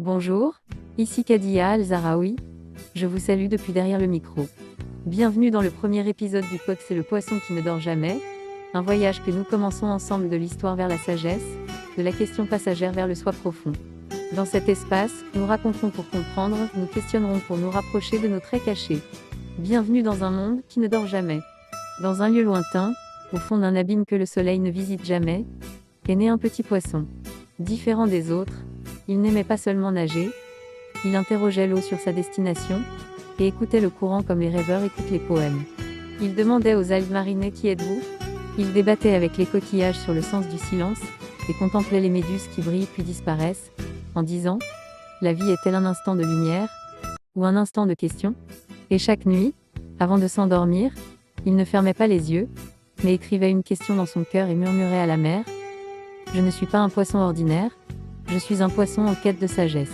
Bonjour, ici Kadia Al-Zahraoui. Je vous salue depuis derrière le micro. Bienvenue dans le premier épisode du pod C'est le poisson qui ne dort jamais, un voyage que nous commençons ensemble de l'histoire vers la sagesse, de la question passagère vers le soi profond. Dans cet espace, nous raconterons pour comprendre, nous questionnerons pour nous rapprocher de nos traits cachés. Bienvenue dans un monde qui ne dort jamais. Dans un lieu lointain, au fond d'un abîme que le soleil ne visite jamais, est né un petit poisson. Différent des autres, il n'aimait pas seulement nager, il interrogeait l'eau sur sa destination, et écoutait le courant comme les rêveurs écoutent les poèmes. Il demandait aux algues marinées qui êtes-vous ? Il débattait avec les coquillages sur le sens du silence, et contemplait les méduses qui brillent puis disparaissent, en disant « La vie est-elle un instant de lumière ? Ou un instant de question ?» Et chaque nuit, avant de s'endormir, il ne fermait pas les yeux, mais écrivait une question dans son cœur et murmurait à la mer « Je ne suis pas un poisson ordinaire, je suis un poisson en quête de sagesse.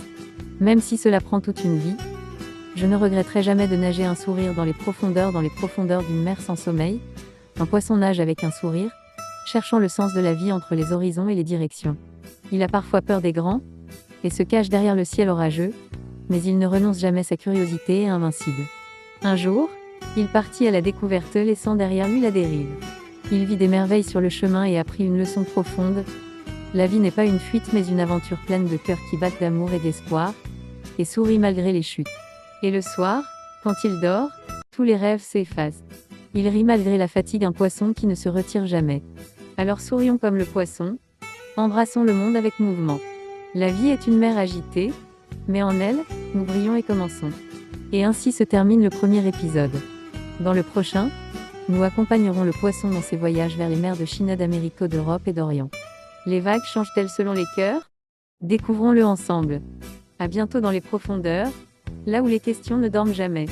Même si cela prend toute une vie, je ne regretterai jamais de nager un sourire dans les profondeurs d'une mer sans sommeil. Un poisson nage avec un sourire, cherchant le sens de la vie entre les horizons et les directions. Il a parfois peur des grands, et se cache derrière le ciel orageux, mais il ne renonce jamais sa curiosité est invincible. Un jour, il partit à la découverte laissant derrière lui la dérive. Il vit des merveilles sur le chemin et apprit une leçon profonde. La vie n'est pas une fuite mais une aventure pleine de cœurs qui battent d'amour et d'espoir, et sourit malgré les chutes. Et le soir, quand il dort, tous les rêves s'effacent. Il rit malgré la fatigue, un poisson qui ne se retire jamais. Alors sourions comme le poisson, embrassons le monde avec mouvement. La vie est une mer agitée, mais en elle, nous brillons et commençons. Et ainsi se termine le premier épisode. Dans le prochain, nous accompagnerons le poisson dans ses voyages vers les mers de Chine, d'Amérique, d'Europe et d'Orient. Les vagues changent-elles selon les cœurs ? Découvrons-le ensemble. À bientôt dans les profondeurs, là où les questions ne dorment jamais.